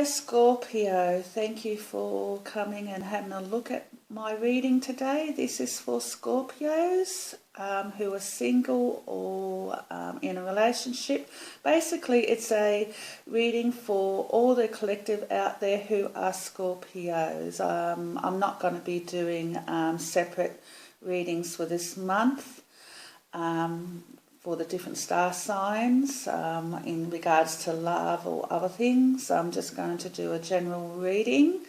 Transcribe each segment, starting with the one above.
Hello Scorpio, thank you for coming and having a look at my reading today. This is for Scorpios who are single or in a relationship. Basically it's a reading for all the collective out there who are Scorpios. I'm not going to be doing separate readings for this month. For the different star signs in regards to love or other things. I'm just going to do a general reading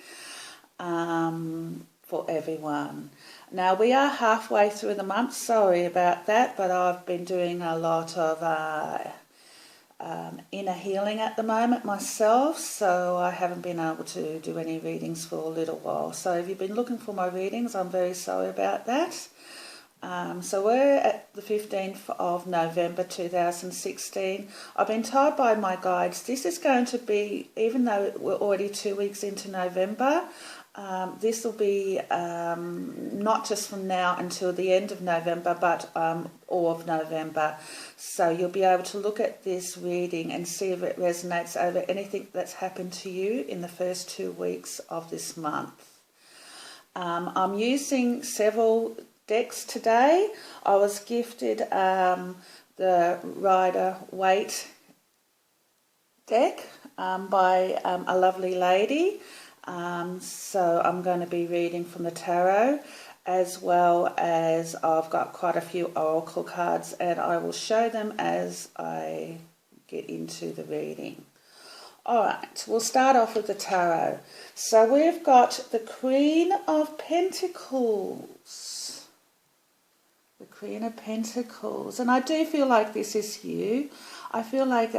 for everyone. Now we are halfway through the month, sorry about that, but I've been doing a lot of inner healing at the moment myself, so I haven't been able to do any readings for a little while. So if you've been looking for my readings, I'm very sorry about that. So we're at the 15th of November 2016. I've been told by my guides this is going to be, even though we're already 2 weeks into November, this will be not just from now until the end of November, but all of November. So you'll be able to look at this reading and see if it resonates over anything that's happened to you in the first 2 weeks of this month. I'm using several decks today. I was gifted the Rider-Waite deck by a lovely lady. So I'm going to be reading from the tarot, as well as I've got quite a few oracle cards, and I will show them as I get into the reading. Alright, we'll start off with the tarot. So we've got the Queen of Pentacles. The Queen of Pentacles, and I do feel like this is you. I feel like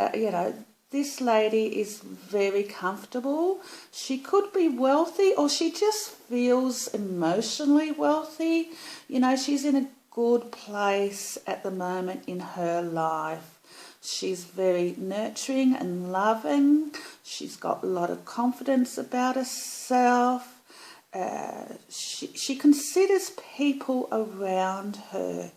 this lady is very comfortable. She could be wealthy, or she just feels emotionally wealthy. She's in a good place at the moment in her life. She's very nurturing and loving. She's got a lot of confidence about herself. She considers people around her.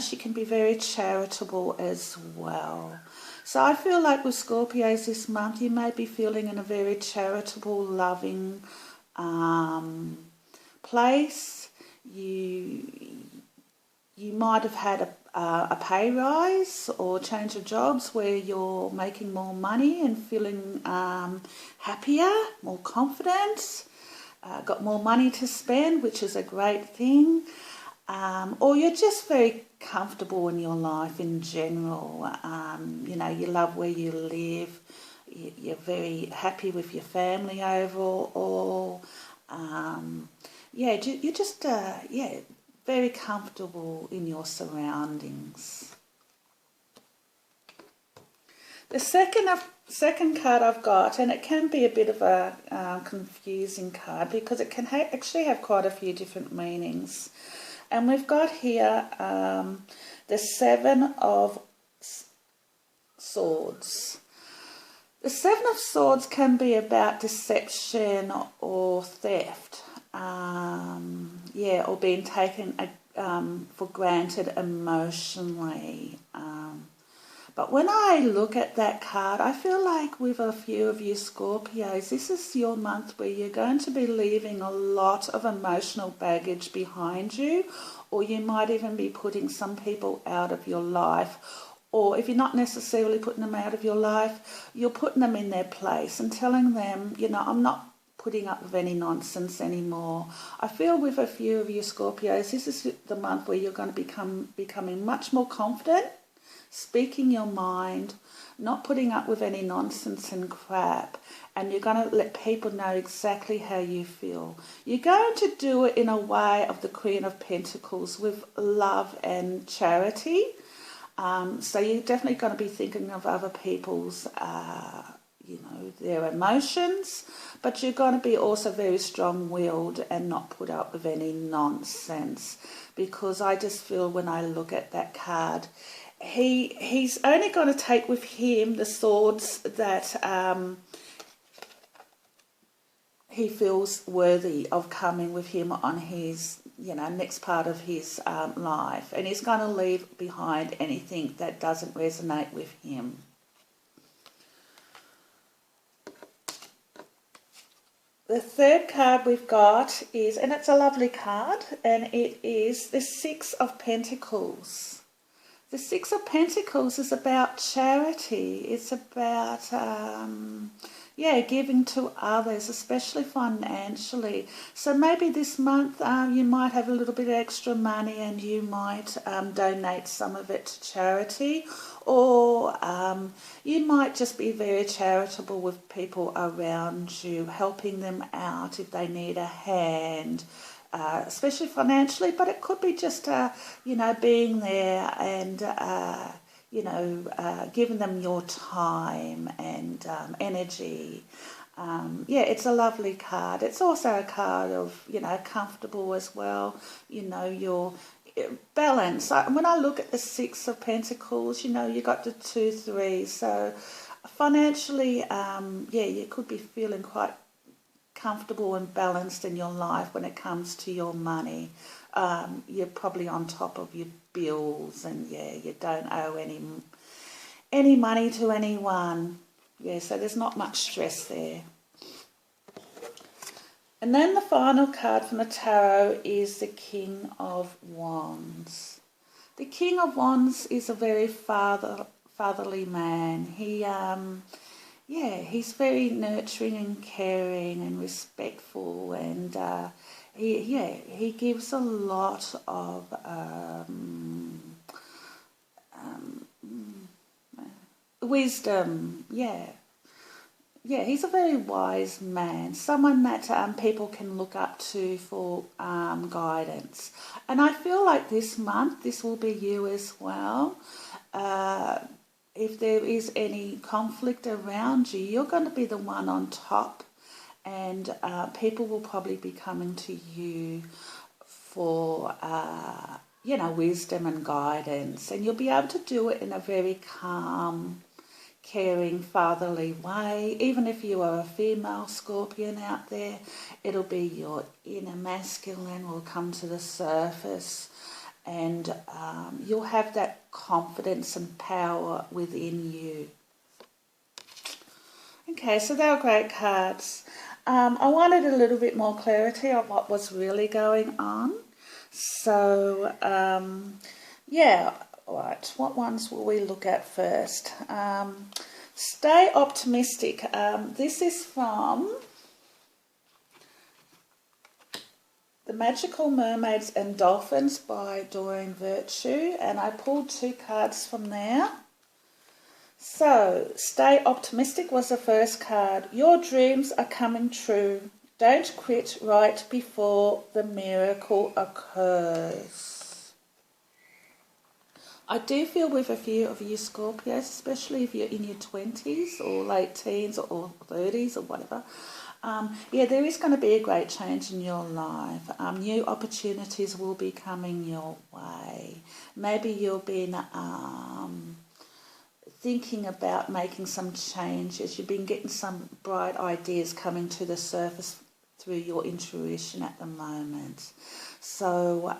She can be very charitable as well. So I feel like with Scorpios this month, you may be feeling in a very charitable, loving place. You might have had a pay rise or change of jobs where you're making more money and feeling happier, more confident, got more money to spend, which is a great thing. Or you're just very comfortable in your life in general. You love where you live. You're very happy with your family overall. You're just very comfortable in your surroundings. The second card I've got, and it can be a bit of a confusing card because it can actually have quite a few different meanings. And we've got here the Seven of Swords. The Seven of Swords can be about deception or theft. Or being taken for granted emotionally. But when I look at that card, I feel like with a few of you Scorpios, this is your month where you're going to be leaving a lot of emotional baggage behind you, or you might even be putting some people out of your life. Or if you're not necessarily putting them out of your life, you're putting them in their place and telling them, I'm not putting up with any nonsense anymore. I feel with a few of you Scorpios, this is the month where you're going to becoming much more confident, speaking your mind, not putting up with any nonsense and crap, and you're going to let people know exactly how you feel. You're going to do it in a way of the Queen of Pentacles with love and charity. So you're definitely going to be thinking of other people's their emotions, but you're going to be also very strong-willed and not put up with any nonsense, because I just feel when I look at that card, he's only going to take with him the swords that he feels worthy of coming with him on his next part of his life, and he's going to leave behind anything that doesn't resonate with him. The third card we've got is, and it's a lovely card, and it is the Six of Pentacles. The Six of Pentacles is about charity. It's about, giving to others, especially financially. So maybe this month you might have a little bit of extra money and you might donate some of it to charity, or you might just be very charitable with people around you, helping them out if they need a hand. Especially financially, but it could be just, being there and, giving them your time and energy. It's a lovely card. It's also a card of, comfortable as well, your balance. When I look at the Six of Pentacles, you got the 2, 3. So financially, you could be feeling quite comfortable and balanced in your life when it comes to your money. You're probably on top of your bills, and you don't owe any money to anyone. So there's not much stress there. And then the final card from the tarot is the King of Wands. The King of Wands is a very fatherly man. He's very nurturing and caring and respectful, and he gives a lot of wisdom. He's a very wise man, someone that people can look up to for guidance. And I feel like this month, this will be you as well. If there is any conflict around you, you're going to be the one on top, and people will probably be coming to you for, wisdom and guidance, and you'll be able to do it in a very calm, caring, fatherly way. Even if you are a female Scorpion out there, it'll be your inner masculine will come to the surface, and you'll have that confidence and power within you. Okay, so they were great cards. I wanted a little bit more clarity on what was really going on. So, all right, what ones will we look at first? Stay optimistic. This is from The Magical Mermaids and Dolphins by Doreen Virtue, and I pulled 2 cards from there. So, Stay Optimistic was the first card. Your dreams are coming true. Don't quit right before the miracle occurs. I do feel with a few of you Scorpios, especially if you're in your 20s or late teens or 30s or whatever, there is going to be a great change in your life. New opportunities will be coming your way. Maybe you've been thinking about making some changes. You've been getting some bright ideas coming to the surface through your intuition at the moment. So,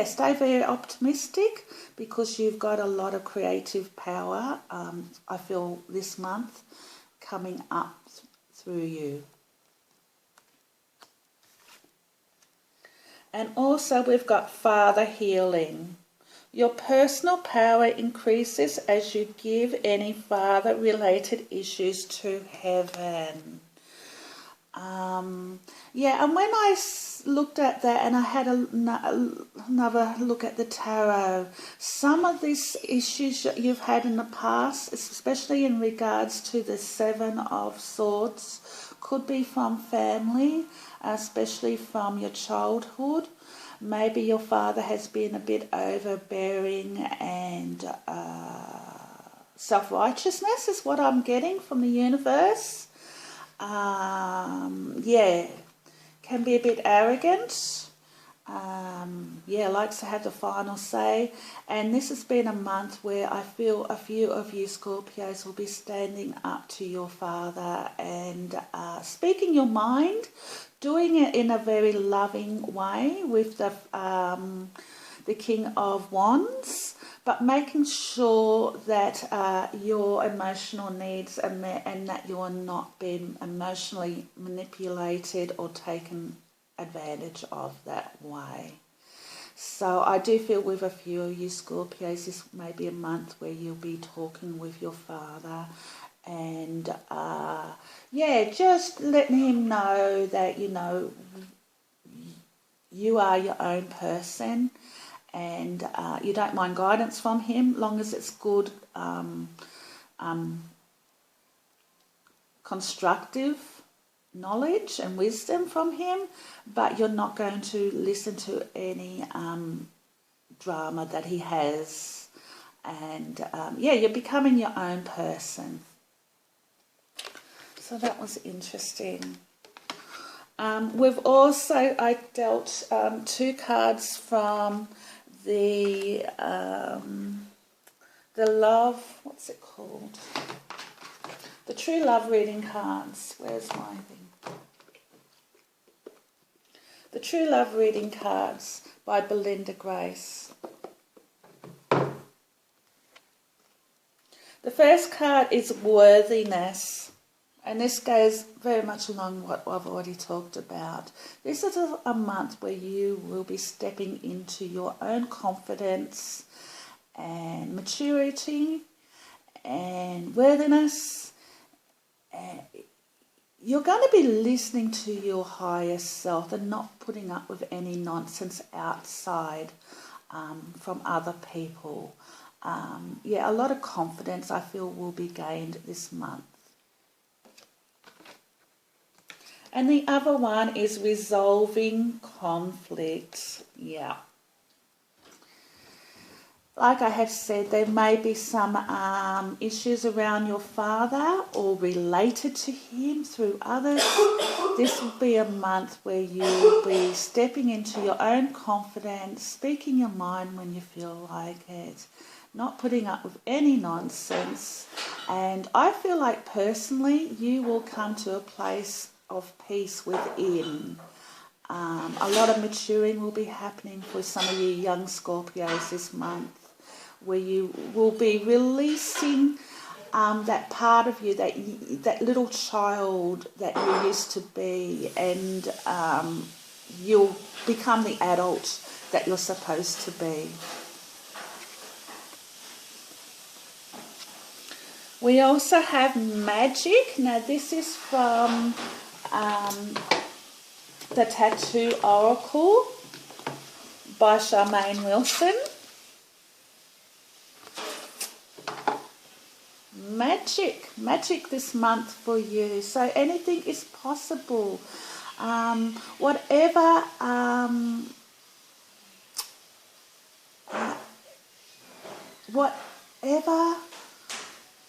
stay very optimistic because you've got a lot of creative power, I feel, this month coming up through you. And also we've got Father Healing. Your personal power increases as you give any father-related issues to heaven. And when I looked at that and I had another look at the tarot, some of these issues that you've had in the past, especially in regards to the 7 of Swords, could be from family, especially from your childhood. Maybe your father has been a bit overbearing and self-righteousness is what I'm getting from the universe. Can be a bit arrogant. Likes to have the final say. And this has been a month where I feel a few of you Scorpios will be standing up to your father and speaking your mind, doing it in a very loving way with the King of Wands. but making sure that your emotional needs are met and that you are not being emotionally manipulated or taken advantage of that way. So I do feel with a few of you Scorpios, this may be a month where you'll be talking with your father and just letting him know that, you are your own person and you don't mind guidance from him, long as it's good, constructive knowledge and wisdom from him, but you're not going to listen to any drama that he has. And you're becoming your own person. So that was interesting. I dealt 2 cards from the love, what's it called? The True Love reading cards. Where's my thing? The True Love reading cards by Belinda Grace. The first card is worthiness. And this goes very much along what I've already talked about. This is a month where you will be stepping into your own confidence and maturity and worthiness. And you're going to be listening to your higher self and not putting up with any nonsense outside from other people. A lot of confidence I feel will be gained this month. And the other one is resolving conflict. Yeah. Like I have said, there may be some issues around your father or related to him through others. This will be a month where you'll be stepping into your own confidence, speaking your mind when you feel like it, not putting up with any nonsense. And I feel like personally you will come to a place of peace within. A lot of maturing will be happening for some of you young Scorpios this month, where you will be releasing that part of you, that little child that you used to be, and you'll become the adult that you're supposed to be. We also have magic. Now this is from the Tattoo Oracle by Charmaine Wilson. Magic this month for you. So anything is possible. Whatever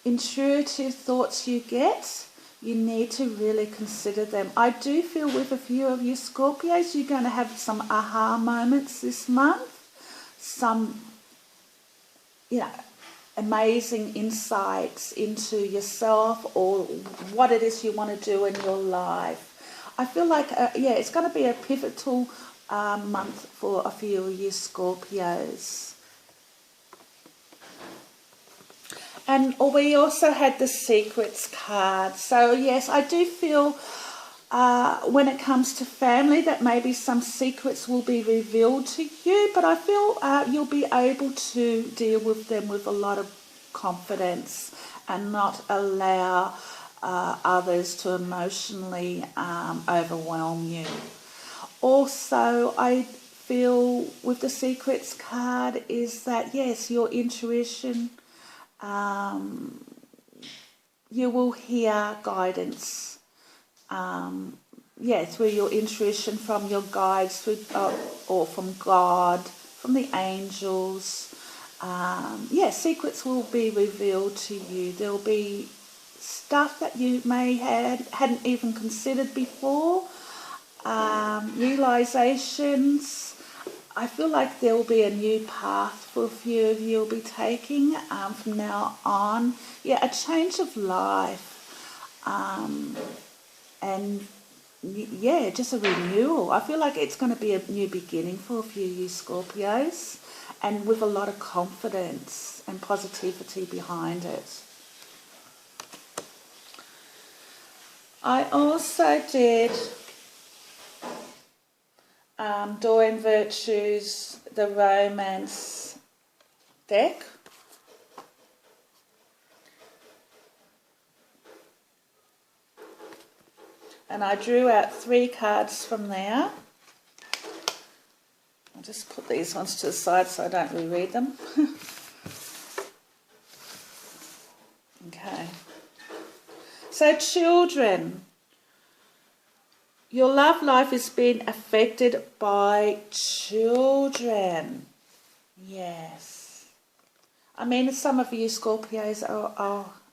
intuitive thoughts you get, you need to really consider them. I do feel with a few of you Scorpios, you're going to have some aha moments this month. Some, amazing insights into yourself or what it is you want to do in your life. I feel like, it's going to be a pivotal month for a few of you Scorpios. And we also had the Secrets card. So yes, I do feel when it comes to family that maybe some secrets will be revealed to you, but I feel you'll be able to deal with them with a lot of confidence and not allow others to emotionally overwhelm you. Also, I feel with the Secrets card is that, yes, your intuition, you will hear guidance, through your intuition from your guides, or from God, from the angels. Secrets will be revealed to you. There'll be stuff that you may hadn't even considered before, realizations. I feel like there will be a new path for a few of you will be taking from now on. Yeah, a change of life. Just a renewal. I feel like it's going to be a new beginning for a few of you Scorpios. and with a lot of confidence and positivity behind it. I also did Doreen Virtue's The Romance deck. And I drew out 3 cards from there. I'll just put these ones to the side so I don't reread them. Okay. So children, your love life is being affected by children. Yes. I mean, some of you Scorpios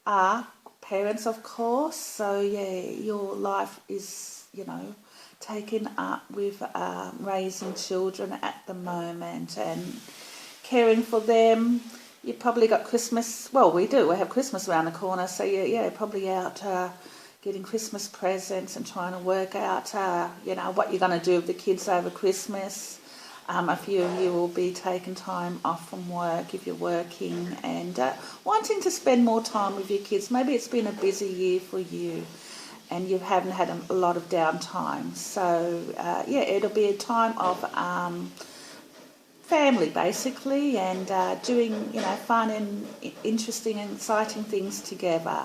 are parents, of course. So, yeah, your life is, you know, taken up with raising children at the moment and caring for them. You've probably got Christmas. Well, we do. We have Christmas around the corner. So, yeah, probably out getting Christmas presents and trying to work out, you know, what you're going to do with the kids over Christmas. A few of you will be taking time off from work if you're working and wanting to spend more time with your kids. Maybe it's been a busy year for you and you haven't had a lot of downtime. So, yeah, it'll be a time of family, basically, and doing, you know, fun and interesting and exciting things together.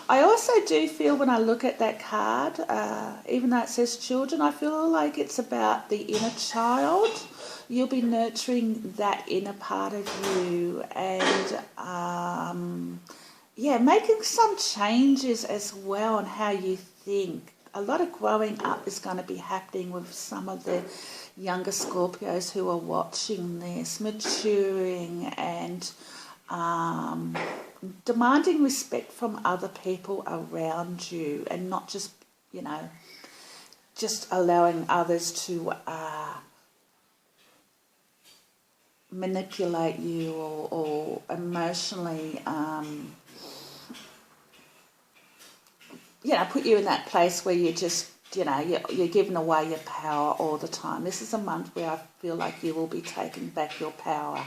I also do feel when I look at that card, even though it says children, I feel like it's about the inner child. You'll be nurturing that inner part of you and, yeah, making some changes as well on how you think. A lot of growing up is going to be happening with some of the younger Scorpios who are watching this, maturing and demanding respect from other people around you and not just, you know, just allowing others to manipulate you or emotionally, you know, put you in that place where you just, you know, you're giving away your power all the time. This is a month where I feel like you will be taking back your power.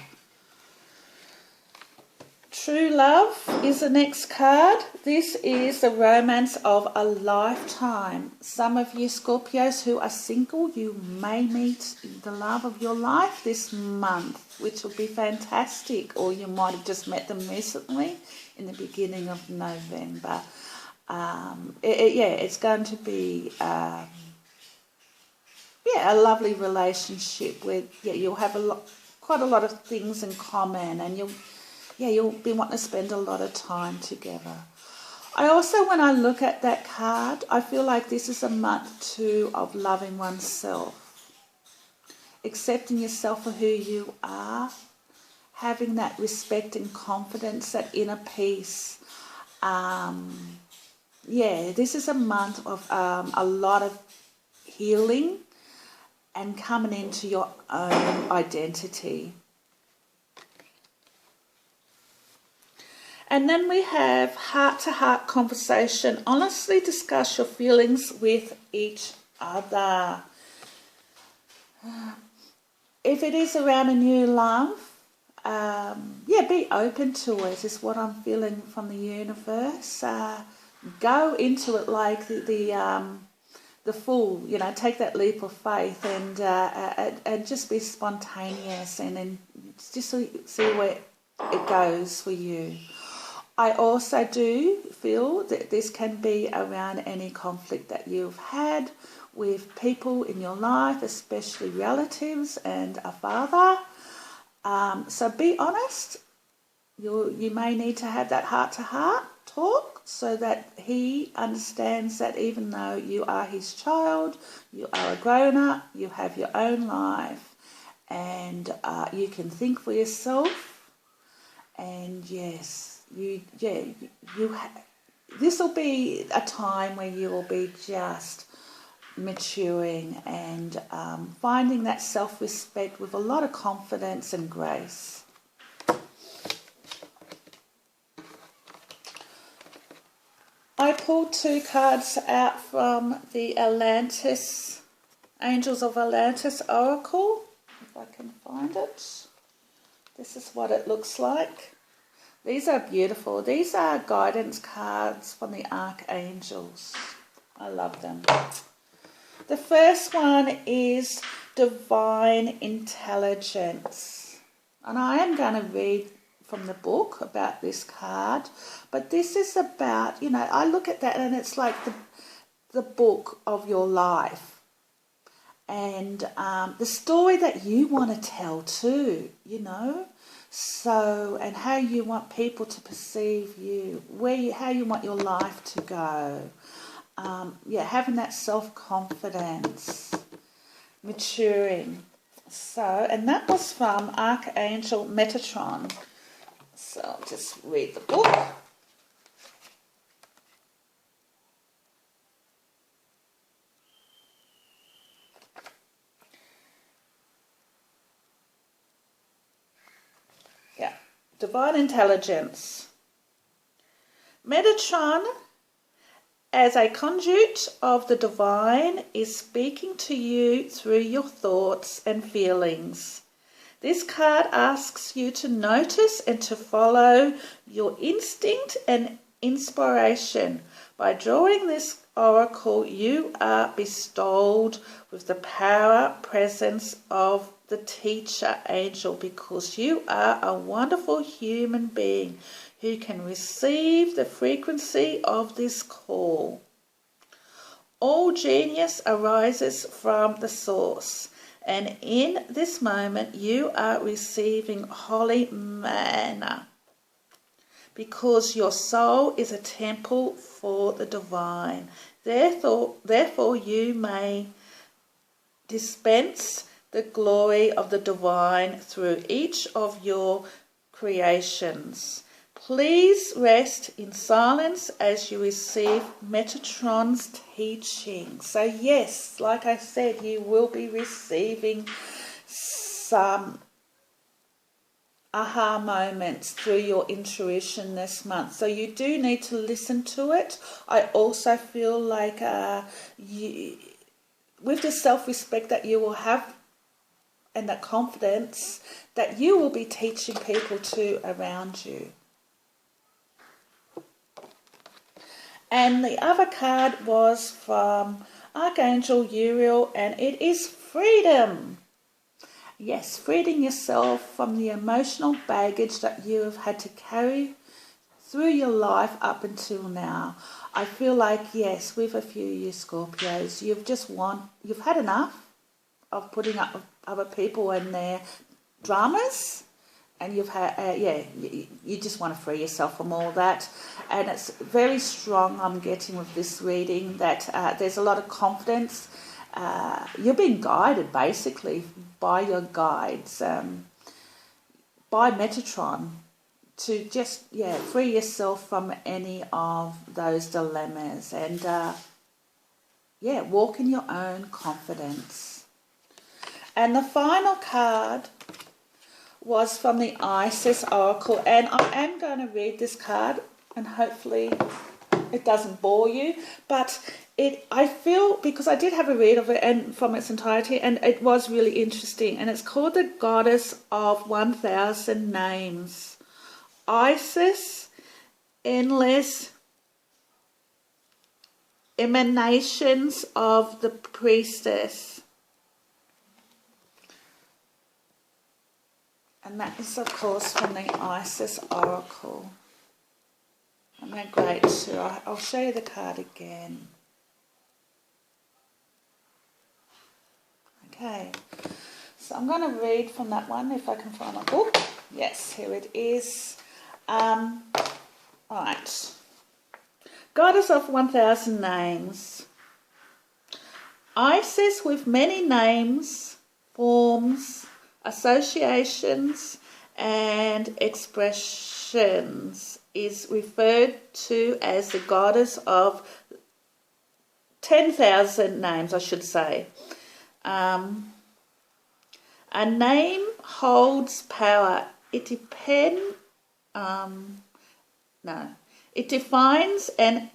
True love is the next card. This is the romance of a lifetime. Some of you Scorpios who are single, you may meet the love of your life this month, which will be fantastic. Or you might have just met them recently in the beginning of November. Yeah, it's going to be a lovely relationship with, yeah, you'll have quite a lot of things in common and you'll be wanting to spend a lot of time together. I also, when I look at that card, I feel like this is a month too of loving oneself, accepting yourself for who you are, having that respect and confidence, that inner peace. Yeah, this is a month of a lot of healing and coming into your own identity. And then we have heart-to-heart conversation. Honestly discuss your feelings with each other. If it is around a new love, yeah, be open to it is what I'm feeling from the universe. Go into it like the fool, you know, take that leap of faith and just be spontaneous and then just see where it goes for you. I also do feel that this can be around any conflict that you've had with people in your life, especially relatives and a father. So be honest. You may need to have that heart-to-heart talk so that he understands that even though you are his child, you are a grown-up, you have your own life, and you can think for yourself. And yes, this will be a time where you will be just maturing and finding that self-respect with a lot of confidence and grace. I pulled 2 cards out from the Angels of Atlantis Oracle, if I can find find it. This is what it looks like. These are beautiful. These are guidance cards from the archangels. I love them. The first one is divine intelligence. And I am going to read from the book about this card. But this is about, you know, I look at that and it's like the book of your life. And the story that you want to tell too, you know. So, and how you want people to perceive you, how you want your life to go. Yeah, having that self-confidence, maturing. So, and that was from Archangel Metatron. So I'll just read the book. Yeah, divine intelligence. Metatron, as a conduit of the divine, is speaking to you through your thoughts and feelings. This card asks you to notice and to follow your instinct and inspiration. By drawing this oracle, you are bestowed with the power, presence of the teacher angel, because you are a wonderful human being who can receive the frequency of this call. All genius arises from the source, and in this moment you are receiving holy manna, because your soul is a temple for the divine. Therefore you may dispense the glory of the divine through each of your creations. Please rest in silence as you receive Metatron's teaching. So yes, like I said, you will be receiving some aha moments through your intuition this month. So you do need to listen to it. I also feel like with the self-respect that you will have and that confidence, that you will be teaching people too around you. And the other card was from Archangel Uriel, and it is freedom. Yes, freeing yourself from the emotional baggage that you have had to carry through your life up until now. I feel like, yes, with a few of you Scorpios, you've had enough of putting up with other people and their dramas. And you've had, you just want to free yourself from all that. And it's very strong, I'm getting with this reading, that there's a lot of confidence. You're being guided, basically, by your guides, by Metatron, to just, free yourself from any of those dilemmas. And, walk in your own confidence. And the final card was from the Isis Oracle, and I am going to read this card, and hopefully it doesn't bore you, but I feel, because I did have a read of it and from its entirety, and it was really interesting, and it's called the Goddess of 1000 Names. Isis, endless emanations of the priestess. And that is, of course, from the Isis Oracle. And they're great too. I'll show you the card again. Okay. So I'm going to read from that one, if I can find my book. Yes, here it is. Right. Goddess of 1000 Names. Isis, with many names, forms, associations and expressions, is referred to as the goddess of 10,000 names, I should say. A name holds power. It defines and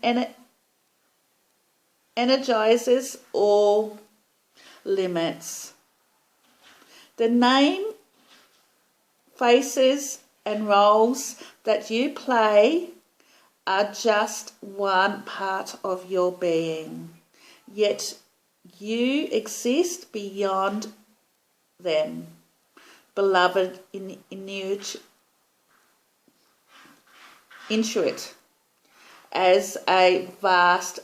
energizes all limits. The name faces and roles that you play are just one part of your being, yet you exist beyond them, beloved intuit, as a vast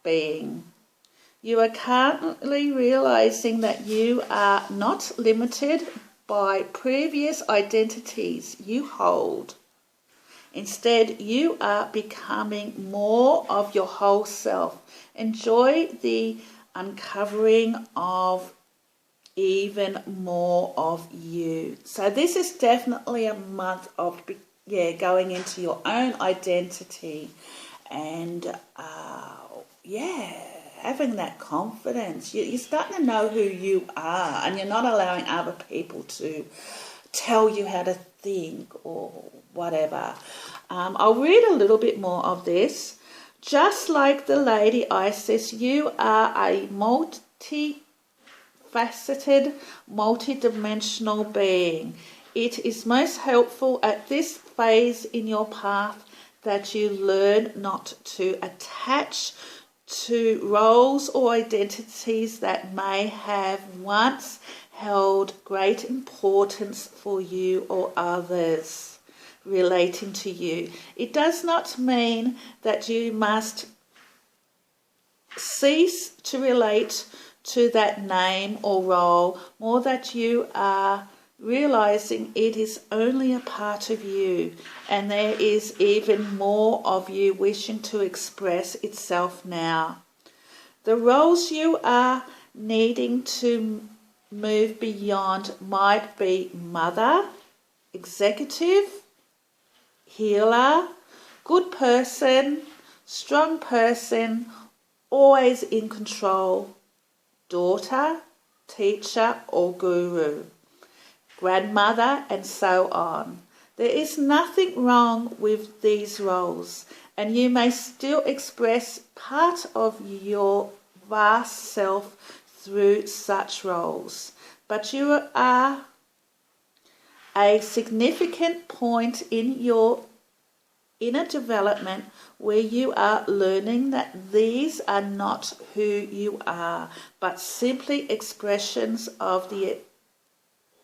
being. You are currently realizing that you are not limited by previous identities you hold. Instead, you are becoming more of your whole self. Enjoy the uncovering of even more of you. So this is definitely a month of going into your own identity and having that confidence. You're starting to know who you are, and you're not allowing other people to tell you how to think or whatever. I'll read a little bit more of this. Just like the Lady Isis, you are a multifaceted, multi-dimensional being. It is most helpful at this phase in your path that you learn not to attach to roles or identities that may have once held great importance for you or others relating to you. It does not mean that you must cease to relate to that name or role, more that you are realizing it is only a part of you, and there is even more of you wishing to express itself now. The roles you are needing to move beyond might be mother, executive, healer, good person, strong person, always in control, daughter, teacher or guru, grandmother, and so on. There is nothing wrong with these roles, and you may still express part of your vast self through such roles. But you are a significant point in your inner development where you are learning that these are not who you are, but simply expressions of the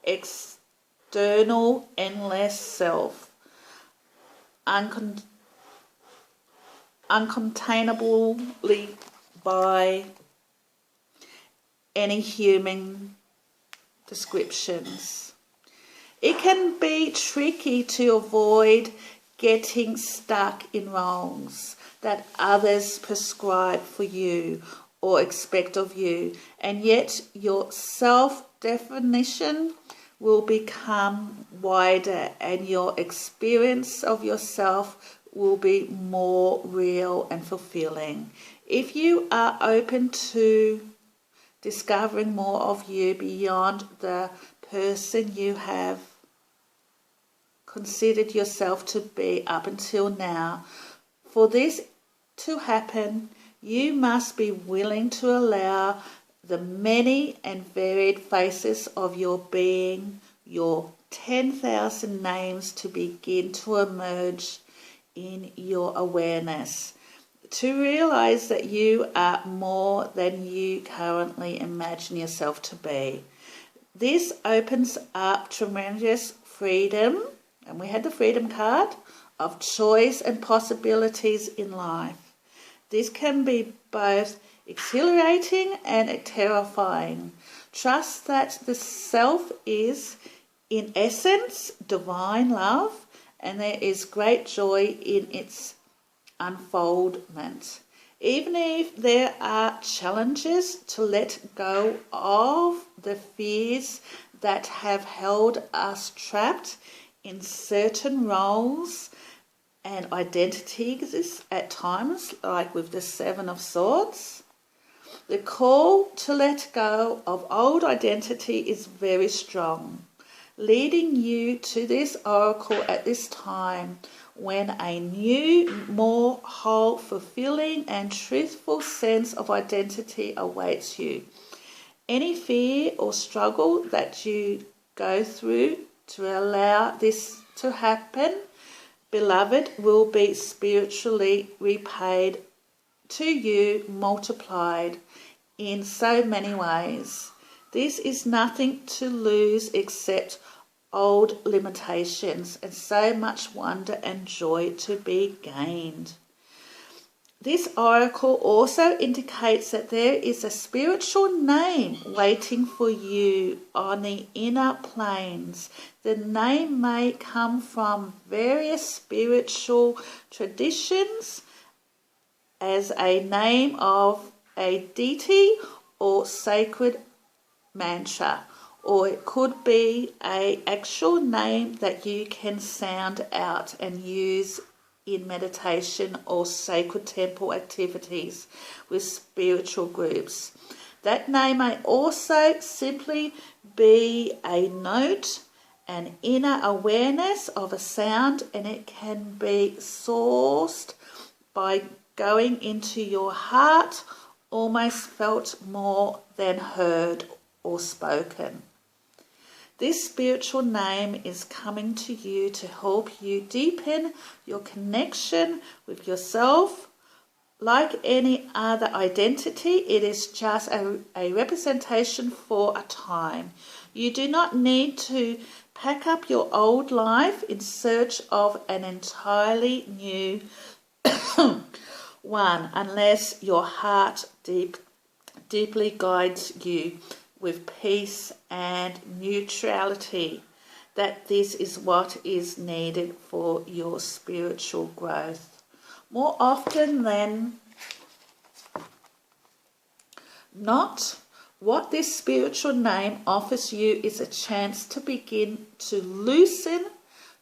external endless self, uncontainably by any human descriptions. It can be tricky to avoid getting stuck in roles that others prescribe for you or expect of you, and yet your self-definition will become wider and your experience of yourself will be more real and fulfilling. If you are open to discovering more of you beyond the person you have considered yourself to be up until now, for this to happen, you must be willing to allow the many and varied faces of your being, your 10,000 names, to begin to emerge in your awareness, to realize that you are more than you currently imagine yourself to be. This opens up tremendous freedom, and we had the freedom card, of choice and possibilities in life. This can be both exhilarating and terrifying. Trust that the self is, in essence, divine love, and there is great joy in its unfoldment. Even if there are challenges, to let go of the fears that have held us trapped in certain roles and identities at times, like with the Seven of Swords. The call to let go of old identity is very strong, leading you to this oracle at this time when a new, more whole, fulfilling and truthful sense of identity awaits you. Any fear or struggle that you go through to allow this to happen, beloved, will be spiritually repaid to you, multiplied in so many ways. This is nothing to lose except old limitations and so much wonder and joy to be gained. This oracle also indicates that there is a spiritual name waiting for you on the inner planes. The name may come from various spiritual traditions as a name of a deity or sacred mantra, or it could be an actual name that you can sound out and use in meditation or sacred temple activities with spiritual groups. That name may also simply be a note, an inner awareness of a sound, and it can be sourced by going into your heart, almost felt more than heard or spoken. This spiritual name is coming to you to help you deepen your connection with yourself. Like any other identity, it is just a representation for a time. You do not need to pack up your old life in search of an entirely new one, unless your heart deeply guides you with peace and neutrality, that this is what is needed for your spiritual growth. More often than not, what this spiritual name offers you is a chance to begin to loosen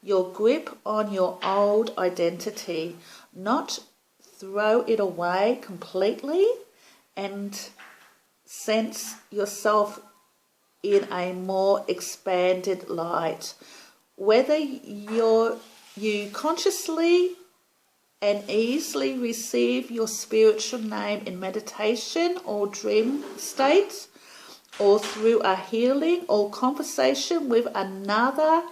your grip on your old identity, not throw it away completely and sense yourself in a more expanded light. Whether you consciously and easily receive your spiritual name in meditation or dream states, or through a healing or conversation with another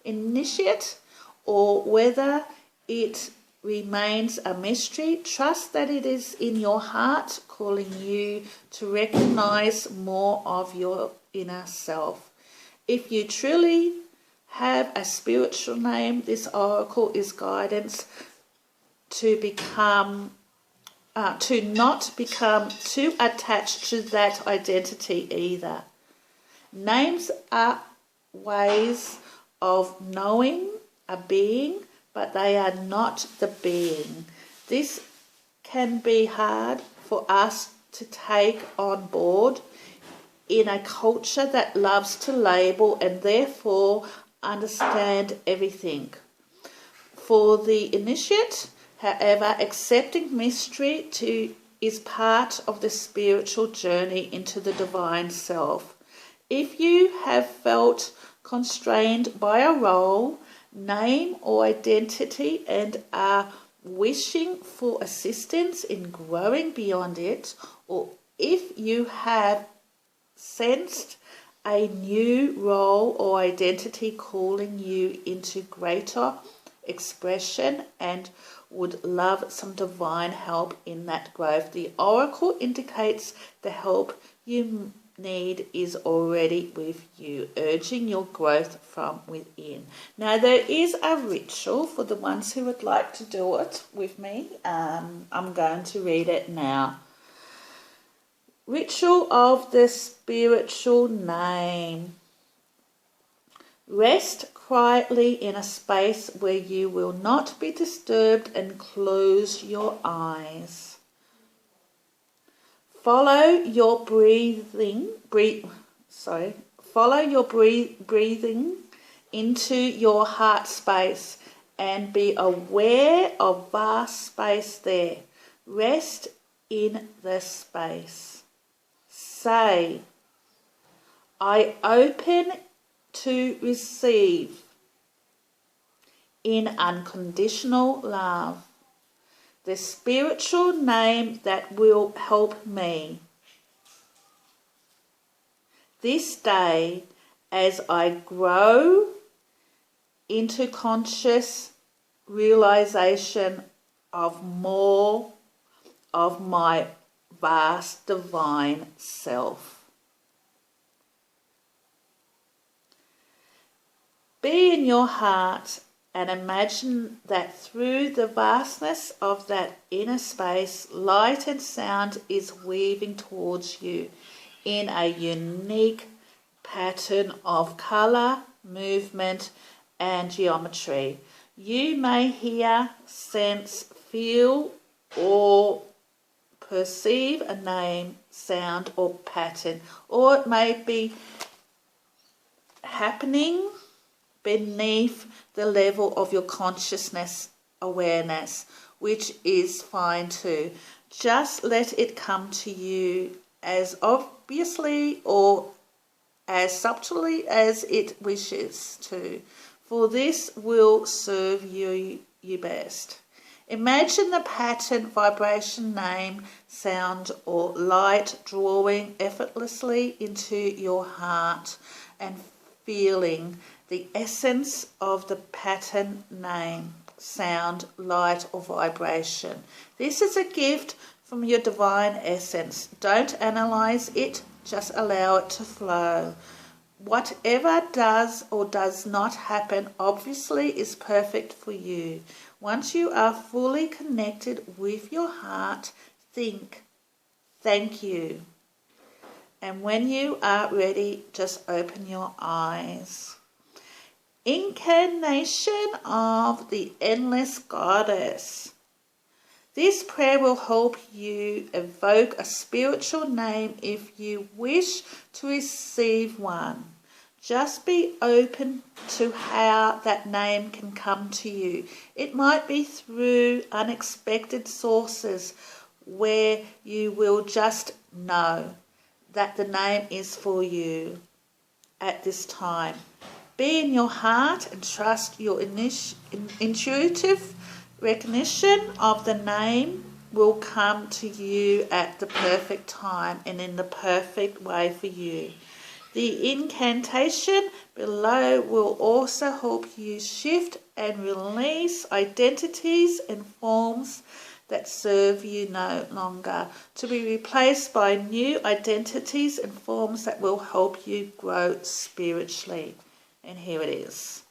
initiate, or whether it remains a mystery, trust that it is in your heart calling you to recognize more of your inner self. If you truly have a spiritual name, this oracle is guidance to not become too attached to that identity either. Names are ways of knowing a being, but they are not the being. This can be hard for us to take on board in a culture that loves to label and therefore understand everything. For the initiate, however, accepting mystery is part of the spiritual journey into the divine self. If you have felt constrained by a role, name, or identity and are wishing for assistance in growing beyond it, or if you have sensed a new role or identity calling you into greater expression and would love some divine help in that growth, the oracle indicates the help you need is already with you, urging your growth from within. Now, there is a ritual for the ones who would like to do it with me. I'm going to read it now. Ritual of the spiritual name. Rest quietly in a space where you will not be disturbed and close your eyes. Follow your breathing into your heart space and be aware of vast space there. Rest in the space. Say, I open to receive in unconditional love the spiritual name that will help me this day as I grow into conscious realization of more of my vast divine self. Be in your heart and imagine that through the vastness of that inner space, light and sound is weaving towards you in a unique pattern of colour, movement and geometry. You may hear, sense, feel or perceive a name, sound or pattern, or it may be happening beneath the level of your consciousness awareness, which is fine too. Just let it come to you as obviously or as subtly as it wishes to, for this will serve you best. Imagine the pattern, vibration, name, sound or light drawing effortlessly into your heart and feeling the essence of the pattern, name, sound, light or vibration. This is a gift from your divine essence. Don't analyze it, just allow it to flow. Whatever does or does not happen obviously is perfect for you. Once you are fully connected with your heart, think, thank you. And when you are ready, just open your eyes. Incarnation of the Endless Goddess. This prayer will help you evoke a spiritual name if you wish to receive one. Just be open to how that name can come to you. It might be through unexpected sources where you will just know that the name is for you at this time. Be in your heart and trust your intuitive recognition of the name will come to you at the perfect time and in the perfect way for you. The incantation below will also help you shift and release identities and forms that serve you no longer, to be replaced by new identities and forms that will help you grow spiritually. And here it is.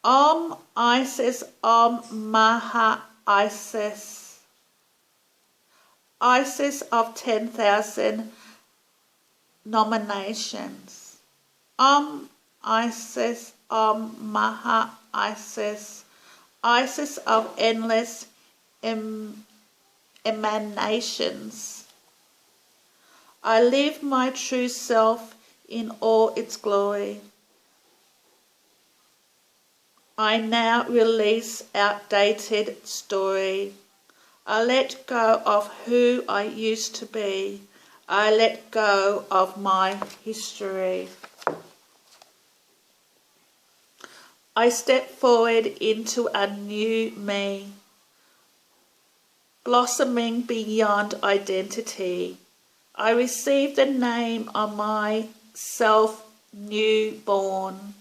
Om Isis, Om Maha Isis, Isis of 10,000 nominations. Om Isis, Om Maha Isis, Isis of endless emanations. I live my true self in all its glory. I now release outdated story. I let go of who I used to be. I let go of my history. I step forward into a new me, blossoming beyond identity. I receive the name of myself newborn.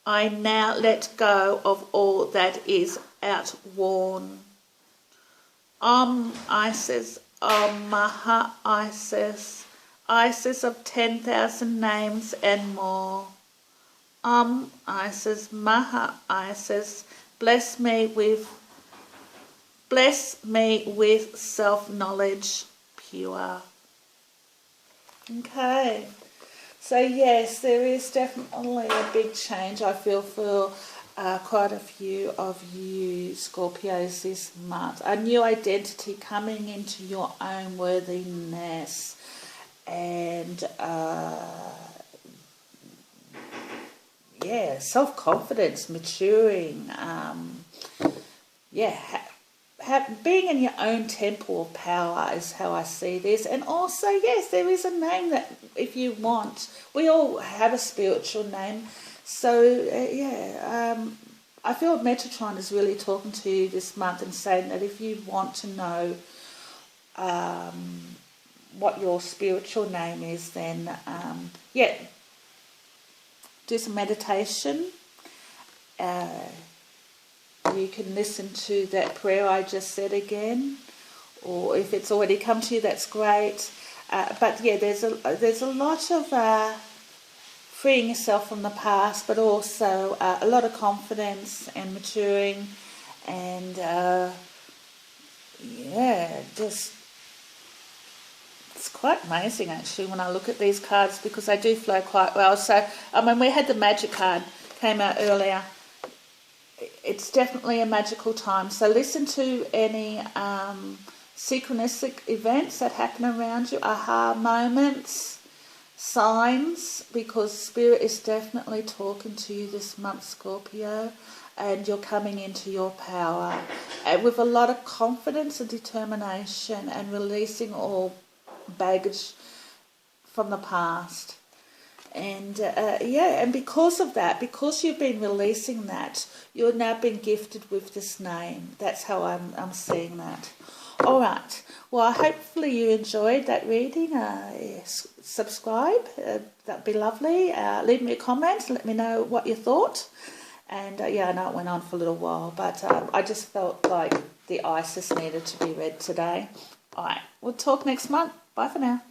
I now let go of all that is outworn. Om Isis, Om Maha Isis, Isis of 10,000 names and more. Om Isis, Maha Isis, bless me with self-knowledge pure. Okay. So yes, there is definitely a big change, I feel, for quite a few of you Scorpios this month. A new identity coming into your own worthiness and self-confidence, maturing, being in your own temple of power is how I see this. And also, yes, there is a name that if you want, we all have a spiritual name. So, I feel Metatron is really talking to you this month and saying that if you want to know what your spiritual name is, then, do some meditation. You can listen to that prayer I just said again, or if it's already come to you, that's great. But yeah, there's a lot of freeing yourself from the past, but also a lot of confidence and maturing, and yeah, just it's quite amazing actually when I look at these cards, because they do flow quite well. So I mean, we had the magic card came out earlier. It's definitely a magical time. So listen to any synchronistic events that happen around you, aha moments, signs, because Spirit is definitely talking to you this month, Scorpio, and you're coming into your power and with a lot of confidence and determination, and releasing all baggage from the past. And yeah, and because of that, because you've been releasing that, you're now been gifted with this name. That's how I'm seeing that. All right. Well, hopefully you enjoyed that reading. Yes, subscribe. That'd be lovely. Leave me a comment. Let me know what you thought. And yeah, I know it went on for a little while, but I just felt like the Isis needed to be read today. All right. We'll talk next month. Bye for now.